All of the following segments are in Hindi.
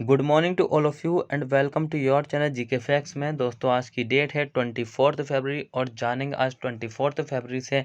Good morning to all of you and welcome to your channel GK facts में। दोस्तों आज की डेट है 24 फरवरी और जानेंगे आज 24 फरवरी से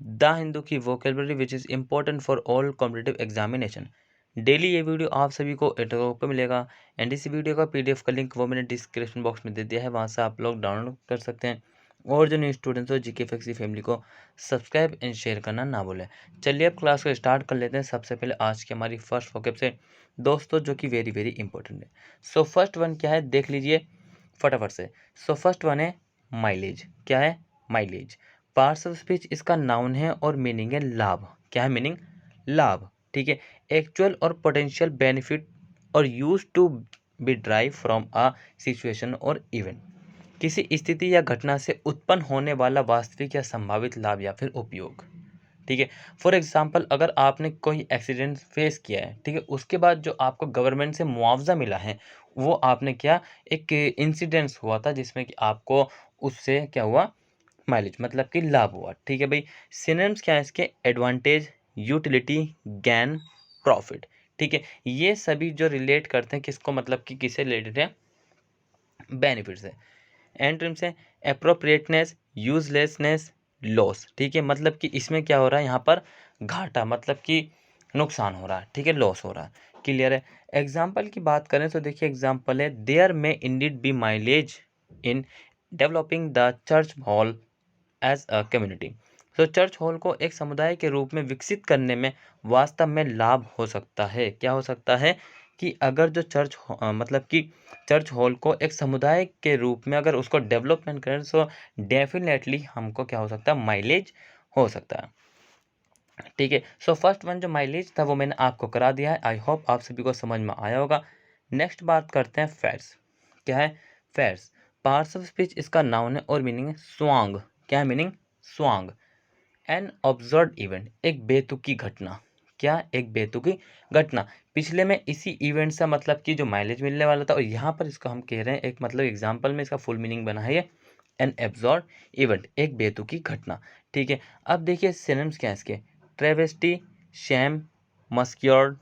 द हिंदू की vocabulary which is important for all competitive examination. Daily ये वीडियो आप सभी को को मिलेगा एंड इस वीडियो का पीडीएफ का लिंक वो मैंने डिस्क्रिप्शन बॉक्स में दे दिया है, वहाँ से आप लोग डाउनलोड कर सकते हैं। और जो न्यू स्टूडेंट्स हो जीके फैक्ट्स की फैमिली को सब्सक्राइब एंड शेयर करना ना भूलें। चलिए अब क्लास को स्टार्ट कर लेते हैं। सबसे पहले आज की हमारी फर्स्ट वोकेब से दोस्तों जो कि वेरी वेरी इंपॉर्टेंट है। सो फर्स्ट वन क्या है देख लीजिए फटाफट से। सो फर्स्ट वन है माइलेज। क्या है? माइलेज। पार्ट्स ऑफ स्पीच इसका नाउन है और मीनिंग है लाभ। क्या है मीनिंग? लाभ। ठीक है। Actual or potential benefit or use to be drive from a situation or event. किसी स्थिति या घटना से उत्पन्न होने वाला वास्तविक या संभावित लाभ या फिर उपयोग। ठीक है। फॉर एग्जाम्पल अगर आपने कोई एक्सीडेंट फेस किया है, ठीक है, उसके बाद जो आपको गवर्नमेंट से मुआवजा मिला है वो आपने क्या, एक इंसिडेंस हुआ था जिसमें कि आपको उससे क्या हुआ, माइलेज मतलब कि लाभ हुआ। ठीक है भाई। सिनोनिम्स क्या है इसके? Advantage, utility, gain, profit. ठीक है। ये सभी जो रिलेट करते हैं किसको, मतलब कि किससे रिलेटेड है? बेनिफिट से। एंट्रीम्स है अप्रोप्रिएटनेस, यूजलेसनेस, लॉस। ठीक है। मतलब कि इसमें क्या हो रहा है, यहाँ पर घाटा मतलब कि नुकसान हो रहा है। ठीक है। लॉस हो रहा है। क्लियर है। एग्जाम्पल की बात करें तो देखिए एग्जाम्पल है there may indeed be mileage in developing the church hall as a community. तो चर्च हॉल को एक समुदाय के रूप में विकसित करने में वास्तव में लाभ हो सकता है। क्या हो सकता है कि अगर जो मतलब कि चर्च हॉल को एक समुदाय के रूप में अगर उसको डेवलपमेंट करें तो डेफिनेटली हमको क्या हो सकता है, माइलेज हो सकता है। ठीक है। सो फर्स्ट वन जो माइलेज था वो मैंने आपको करा दिया है। आई होप आप सभी को समझ में आया होगा। नेक्स्ट बात करते हैं फेयर्स। क्या है? फेयर्स। पार्ट्स ऑफ स्पीच इसका नाउन है और मीनिंग है स्वांग। क्या है मीनिंग? स्वांग। एन ऑब्जर्व इवेंट, एक बेतुकी घटना। क्या? एक बेतुकी घटना। पिछले में इसी इवेंट से मतलब कि जो माइलेज मिलने वाला था और यहाँ पर इसको हम कह रहे हैं एक मतलब एग्जाम्पल में इसका फुल मीनिंग बना है ये एन एब्जॉर्ड इवेंट, एक बेतुकी घटना। ठीक है। अब देखिए सिनोनिम्स क्या है इसके? Travesty, sham, masquerade,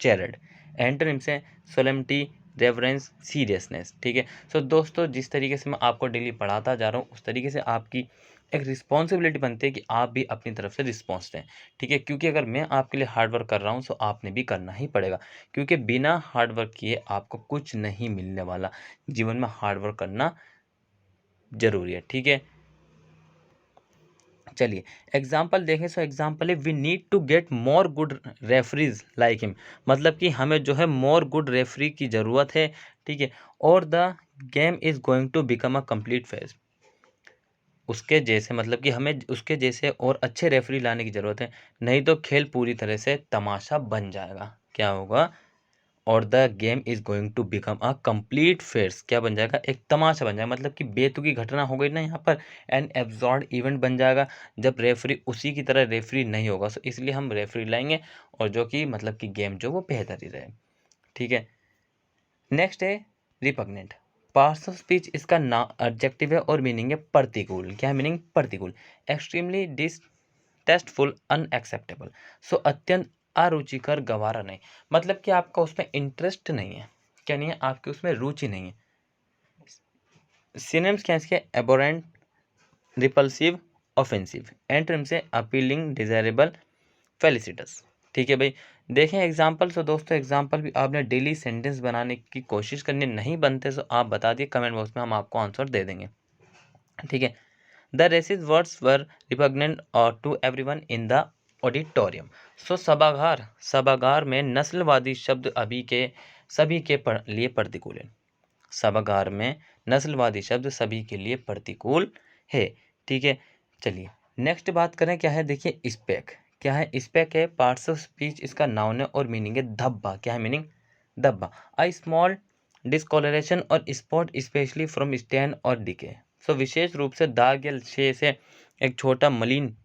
charade. Antonyms हैं सोलेमनिटी, रेवरेंस, सीरियसनेस। ठीक है। सो दोस्तों जिस तरीके से मैं आपको डेली पढ़ाता जा रहा हूँ उस तरीके से आपकी एक रिस्पॉन्सिबिलिटी बनती है कि आप भी अपनी तरफ से रिस्पॉन्स दें। ठीक है। क्योंकि अगर मैं आपके लिए हार्ड वर्क कर रहा हूँ तो आपने भी करना ही पड़ेगा, क्योंकि बिना हार्ड वर्क किए आपको कुछ नहीं मिलने वाला। जीवन में हार्ड वर्क करना जरूरी है। ठीक है। चलिए एग्जाम्पल देखें। सो एग्जाम्पल है we need to get more good referees like him. मतलब कि हमें जो है मोर गुड रेफरी की ज़रूरत है। ठीक है। और the game is going to become a complete phase. उसके जैसे मतलब कि हमें उसके जैसे और अच्छे रेफरी लाने की ज़रूरत है, नहीं तो खेल पूरी तरह से तमाशा बन जाएगा। क्या होगा? और the game is going to become a complete farce. क्या बन जाएगा? एक तमाशा बन जाएगा। मतलब कि बेतुकी घटना हो गई ना यहाँ पर, एन एब्जॉर्ड इवेंट बन जाएगा जब रेफरी उसी की तरह रेफरी नहीं होगा। सो इसलिए हम रेफरी लाएंगे और जो कि मतलब कि गेम जो वो बेहतर ही रहे। ठीक है। नेक्स्ट है रिपग्नेंट। पार्ट्स ऑफ स्पीच इसका ना एडजेक्टिव है और मीनिंग है प्रतिकूल। क्या है मीनिंग? प्रतिकूल। Extremely tasteful, unacceptable. सो अत्यंत अरुचिकर, गवारा नहीं। मतलब कि आपका उसमें इंटरेस्ट नहीं है। क्या नहीं है? आपकी उसमें रुचि नहीं है। सिनोनिम्स क्या है इसके? Aberrant, repulsive, offensive. एंटोनिम्स से अपीलिंग, डिजायरेबल, फेलिसिटस। ठीक है भाई। देखें एग्जाम्पल। तो दोस्तों एग्जाम्पल भी आपने डेली सेंटेंस बनाने की कोशिश करनी, नहीं बनते तो आप बता दिए कमेंट बॉक्स में, हम आपको आंसर दे देंगे। ठीक है। The racist words were repugnant to everyone in the auditorium. सो सभागार, सभागार में नस्लवादी शब्द अभी के सभी के लिए प्रतिकूल है। सभागार में नस्लवादी शब्द सभी के लिए प्रतिकूल है। ठीक है। चलिए नेक्स्ट बात करें। क्या है? देखिए स्पेक। क्या है? स्पेक है पार्ट्स ऑफ स्पीच इसका नाउन है और मीनिंग है धब्बा। क्या है मीनिंग? धब्बा। अ स्मॉल डिस्कोलरेशन और स्पॉट स्पेशली फ्रॉम स्टैन और डिके। सो विशेष रूप से दाग या छे से एक छोटा मलिन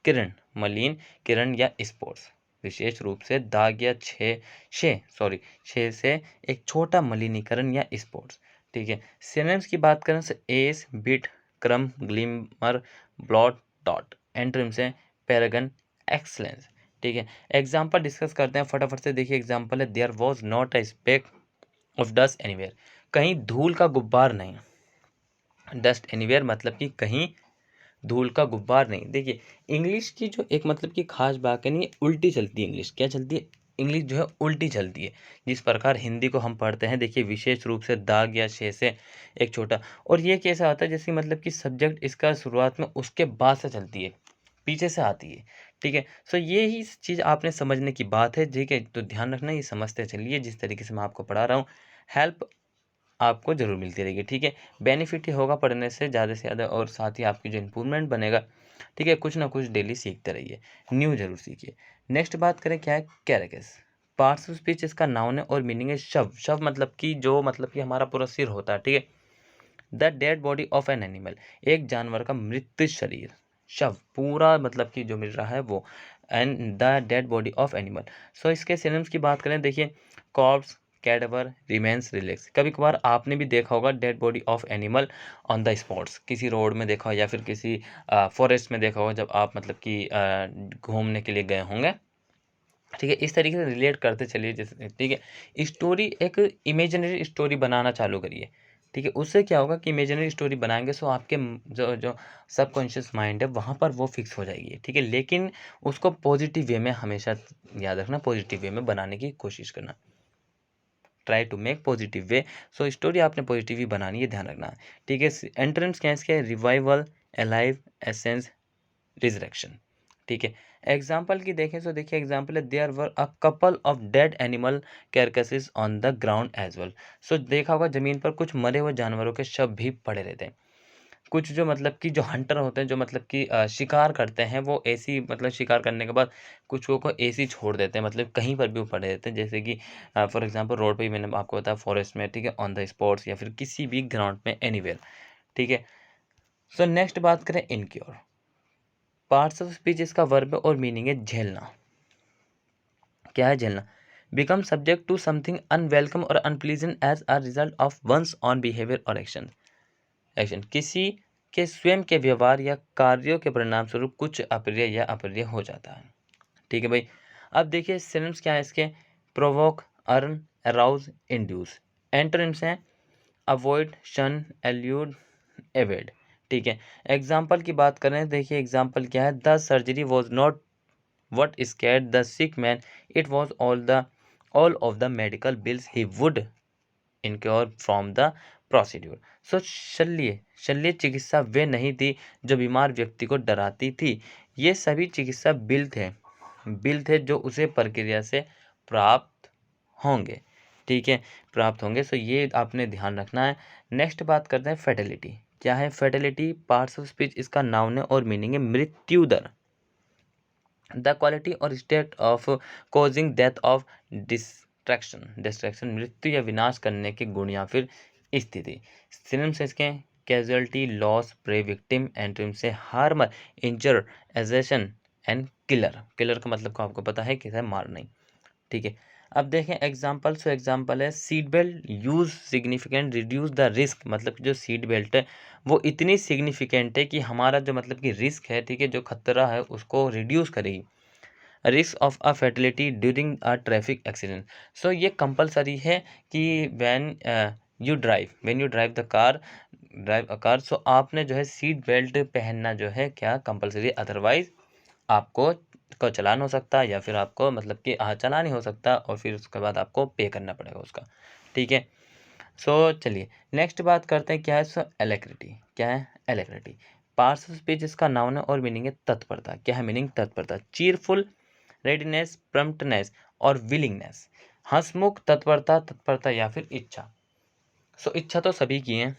किरण या स्पॉट्स। विशेष रूप से दाग या छे से एक छोटा मलिनीकरण या स्पॉट्स। ठीक है। सिनोनिम्स की बात करें तो एस, बिट, क्रम, ग्लिमर, ब्लॉट, डॉट। एंटोनिम्स है पैरागन, एक्सलेंस। ठीक है। एग्जाम्पल डिस्कस करते हैं फटाफट से। देखिए एग्जाम्पल है there was not a speck of dust anywhere, कहीं धूल का गुब्बार नहीं। डस्ट एनीवेयर मतलब कि कहीं धूल का गुब्बार नहीं। देखिए इंग्लिश की जो एक मतलब की खास बात है नहीं, उल्टी चलती है इंग्लिश। क्या चलती है? इंग्लिश जो है उल्टी चलती है। जिस प्रकार हिंदी को हम पढ़ते हैं, देखिए विशेष रूप से दाग या शे से एक छोटा, और ये कैसा आता है जैसे मतलब कि सब्जेक्ट इसका शुरुआत में उसके बाद से चलती है, पीछे से आती है। ठीक है, सो ये ही चीज़ आपने समझने की बात है। ठीक है, तो ध्यान रखना, ये समझते चलिए जिस तरीके से मैं आपको पढ़ा रहा हूँ। हेल्प आपको ज़रूर मिलती रहेगी। ठीक है, बेनिफिट ही होगा पढ़ने से ज़्यादा, और साथ ही आपकी जो इम्प्रूवमेंट बनेगा। ठीक है, कुछ ना कुछ डेली सीखते रहिए, न्यू जरूर सीखिए। नेक्स्ट बात करें, क्या है कैरेक्टर्स। पार्ट्स ऑफ स्पीच इसका नाउन है और मीनिंग है शव। शव मतलब कि जो मतलब कि हमारा पूरा सिर होता है। ठीक है, the dead body of an animal, एक जानवर का मृत शरीर। शव पूरा मतलब कि जो मिल रहा है वो, and the dead body of animal. So इसके सिनोनिम्स की बात करें, देखिए कॉर्प्स, कैडेवर, रिमेन्स, रिलेक्स। कभी कभार आपने भी देखा होगा dead body of animal on the spots, किसी रोड में देखा हो या फिर किसी फॉरेस्ट में देखा होगा, जब आप मतलब कि घूमने के लिए गए होंगे। ठीक है, इस तरीके से रिलेट करते चलिए जैसे। ठीक है, स्टोरी एक इमेजिनरी स्टोरी बनाना चालू करिए। ठीक है, उससे क्या होगा कि इमेजिनरी स्टोरी बनाएंगे सो आपके जो जो सबकॉन्शियस माइंड है वहाँ पर वो फिक्स हो जाएगी। ठीक है, लेकिन उसको पॉजिटिव वे में हमेशा याद रखना, पॉजिटिव वे में बनाने की कोशिश करना। Try to make positive way. So story आपने पॉजिटिव ही बनानी है, ध्यान रखना। ठीक है, एंट्रेंस क्या है इसके? Revival, alive, essence, resurrection. ठीक है, एग्जाम्पल की देखें तो देखिए एग्जाम्पल है, there were a couple of dead animal carcasses on the ground as well. So देखा होगा जमीन पर कुछ मरे हुए जानवरों के शव भी पड़े रहते हैं। कुछ जो मतलब कि जो हंटर होते हैं, जो मतलब कि शिकार करते हैं, वो ऐसी मतलब शिकार करने के बाद कुछ को ऐसी छोड़ देते हैं, मतलब कहीं पर भी वो पड़े रहते हैं, जैसे कि फॉर एग्जांपल रोड पे ही मैंने आपको बताया, फॉरेस्ट में। ठीक है, ऑन द स्पॉट्स या फिर किसी भी ग्राउंड में, एनीवेयर। ठीक है, सो नेक्स्ट बात करें इनक्योर। पार्ट्स ऑफ स्पीच इसका वर्ब और मीनिंग है झेलना। क्या है झेलना? Become subject to something unwelcome और unpleasant as a result of one's own behaviour और एक्शन। किसी के स्वयं के व्यवहार या कार्यों के परिणाम स्वरूप कुछ अप्रिय या अप्रिय हो जाता है। ठीक है भाई, अब देखिए सिनोनिम्स क्या है इसके? Provoke, earn, arouse, induce. Antonyms हैं अवॉइड, शन, एल्यूड, एवेड। ठीक है, एग्जाम्पल की बात करें, देखिए एग्जाम्पल क्या है? The surgery was not what scared the sick man, it was all of the medical bills he would incur from the procedure। सो शल्य चिकित्सा वे नहीं थी जो बीमार व्यक्ति को डराती थी, ये सभी चिकित्सा बिल थे जो उसे प्रक्रिया से प्राप्त होंगे। ठीक है, प्राप्त होंगे। सो ये आपने ध्यान रखना है। नेक्स्ट बात करते हैं फेटेलिटी। क्या है फेटेलिटी? पार्ट्स ऑफ स्पीच इसका नाउन है और मीनिंग है मृत्यु दर। द क्वालिटी और state of causing death of distraction, मृत्यु या विनाश करने के गुण या फिर स्थिति। सिनोनिम्स है इसके casualty, loss, prey, victim. Antonym से harmer, injurer, aggression and killer. Killer का मतलब को आपको पता है कि है मारना। ठीक है, अब देखें एग्जाम्पल। सो एग्जाम्पल है seat belt use significant reduce the risk. मतलब जो सीट बेल्ट है वो इतनी सिग्निफिकेंट है कि हमारा जो मतलब कि रिस्क है, ठीक है, जो खतरा है उसको रिड्यूस करेगी। Risk of a fatality during a traffic accident. So ये कंपलसरी है कि when you drive a car, so आपने जो है सीट बेल्ट पहनना जो है क्या कंपलसरी, अदरवाइज आपको का चालान हो सकता है या फिर आपको मतलब कि चालान ही हो सकता है, और फिर उसके बाद आपको पे करना पड़ेगा उसका। ठीक है, सो चलिए नेक्स्ट बात करते हैं, क्या है? सो एलेक्रिटी। क्या है? एलेक्रिटी। पार्ट्स ऑफ स्पीच इसका नाउन है और मीनिंग है तत्परता। क्या है मीनिंग? तत्परता। चीरफुल, रेडीनेस, प्रम्प्टनेस और विलिंगनेस। हंसमुख, तत्परता या फिर इच्छा। सो इच्छा तो सभी की है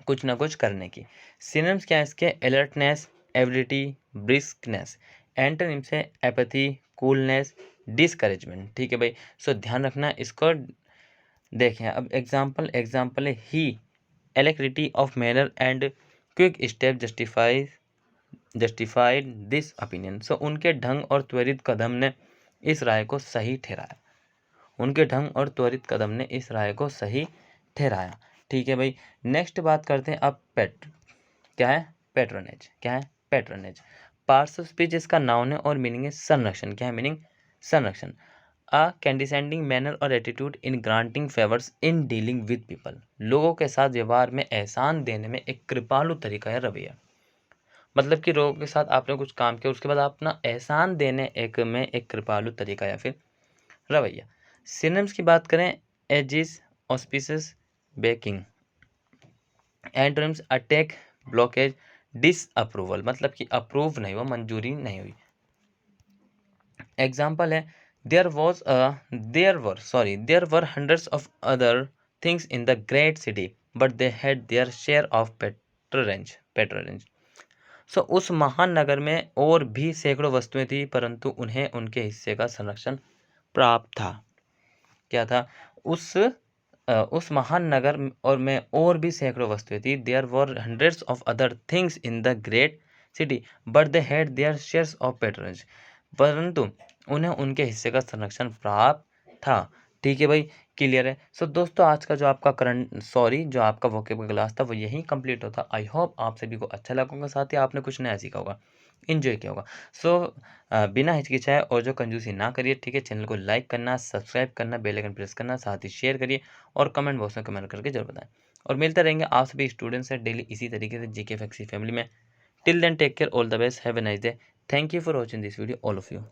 कुछ ना कुछ करने की। सिनोनिम्स क्या है इसके? Alertness, ability, briskness. एंटोनिम्स है एपैथी, कूलनेस, डिस्करेजमेंट। ठीक है भाई, सो ध्यान रखना इसको। देखें अब एग्जाम्पल है he alacrity of manner and quick step justified this opinion. So उनके ढंग और त्वरित कदम ने इस राय को सही ठहराया। उनके ढंग और त्वरित कदम ने इस राय को सही ठहराया। ठीक है भाई, नेक्स्ट बात करते हैं अब क्या है? पैट्रोनेज। क्या है? पैट्रोनेज। पार्ट्स ऑफ स्पीच इसका नाउन है और मीनिंग है संरक्षण। क्या है मीनिंग? संरक्षण। अ कैंडिसेंडिंग मैनर और attitude in granting favours in dealing with people. लोगों के साथ व्यवहार में एहसान देने में एक कृपालु तरीका है रवैया। मतलब कि लोगों के साथ आपने कुछ काम किया, उसके बाद आप अपना एहसान देने में एक कृपालु तरीका या फिर रवैया। सिनोनिम्स की बात करें, aegis, auspices, backing. Antonyms, attack, blockage, disapproval, मतलब कि अप्रूव नहीं हुआ, मंजूरी नहीं हुई। एग्जाम्पल है, there were hundreds of other things in the great city, but they had their share of patronage. सो उस महान नगर में और भी सैकड़ों वस्तुएं थी, परंतु उन्हें उनके हिस्से का संरक्षण प्राप्त था। क्या था? उस महान नगर और में और भी सैकड़ों वस्तुएं थी। There were hundreds of other things in the great city, but they had their shares of patronage, परंतु उन्हें उनके हिस्से का संरक्षण प्राप्त था। ठीक है भाई, क्लियर है। सो दोस्तों, आज का जो आपका वोकेबुलरी क्लास था वो यही कंप्लीट होता। आई होप आप सभी को अच्छा लगा होगा, साथ ही आपने कुछ नया सीखा होगा, इन्जॉय किया होगा। सो बिना हिचकिचाए और जो कंजूसी ना करिए, ठीक है। चैनल को लाइक करना, सब्सक्राइब करना, बेल आइकन प्रेस करना, साथ ही शेयर करिए और कमेंट बॉक्स में कमेंट करके जरूर बताएं। और मिलते रहेंगे आप सभी स्टूडेंट्स से डेली इसी तरीके से जीके फैक्सी फैमिली में। Till then take care, all the best, have a nice day. Thank you for watching this video, all of you.